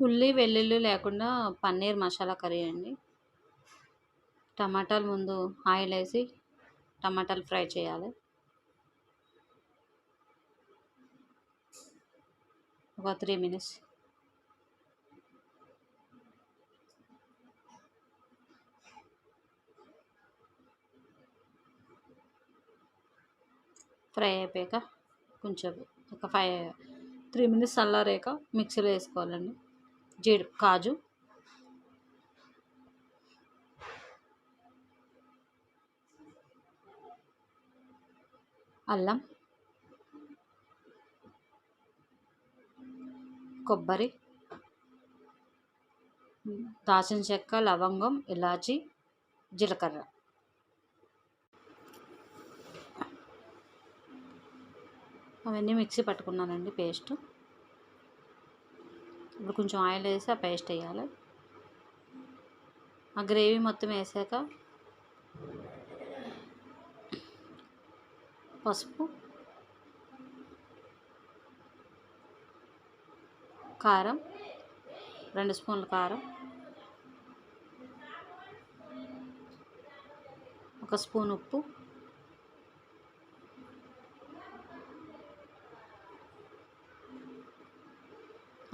ఉల్లి, వెల్లుల్లి లేకుండా పన్నీర్ మసాలా కర్రీ అండి. టమాటాలు ముందు ఆయిల్ వేసి టమాటాలు ఫ్రై చేయాలి. ఒక 3 మినిట్స్. ఫ్రై అయిపోయాక కొంచెం ఒక 3 మినిట్స్ చల్లారాక మిక్సీలో వేసుకోవాలండి. కాజు, అల్లం, కొబ్బరి, దాల్చిన చెక్క, లవంగం, ఇలాచి, జీలకర్ర అవన్నీ మిక్సీ పట్టుకున్నానండి పేస్ట్. ఇప్పుడు కొంచెం ఆయిల్ వేసి ఆ పేస్ట్ వేయాలి. ఆ గ్రేవీ మొత్తం వేసాక పసుపు, కారం, 2 స్పూన్ల కారం, 1 స్పూన్ ఉప్పు,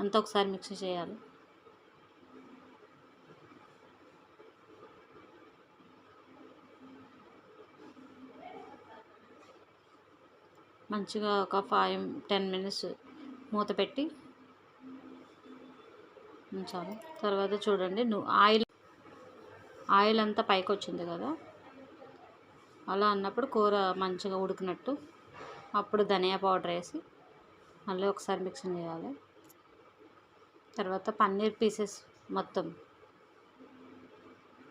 అంతా ఒకసారి మిక్స్ చేయాలి. మంచిగా ఒక 5-10 మినిట్స్ మూత పెట్టి ఉంచాలి. తర్వాత చూడండి, ఆయిల్ అంతా పైకి వచ్చింది కదా, అలా అన్నప్పుడు కూర మంచిగా ఉడికినట్టు. అప్పుడు ధనియా పౌడర్ వేసి మళ్ళీ ఒకసారి మిక్సింగ్ చేయాలి. తర్వాత పన్నీర్ పీసెస్ మొత్తం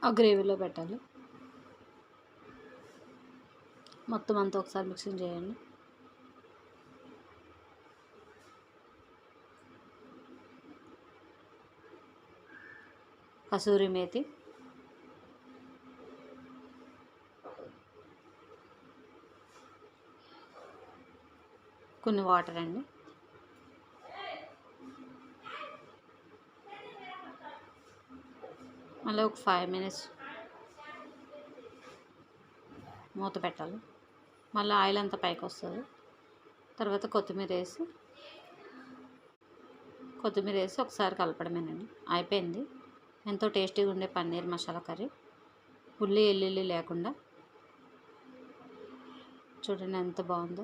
ఆ గ్రేవీలో పెట్టాలి. మొత్తం అంతా ఒకసారి మిక్సింగ్ చేయండి. కసూరి మేతి, కొన్ని వాటర్ అండి. మళ్ళీ ఒక 5 మినిట్స్ మూత పెట్టాలి. మళ్ళీ ఆయిల్ అంతా పైకి వస్తుంది. తర్వాత కొత్తిమీర వేసి ఒకసారి కలపడమేనండి. అయిపోయింది. ఎంతో టేస్టీగా ఉండే పన్నీర్ మసాలా కర్రీ, ఉల్లి, వెల్లుల్లి లేకుండా. చూడండి ఎంత బాగుందో.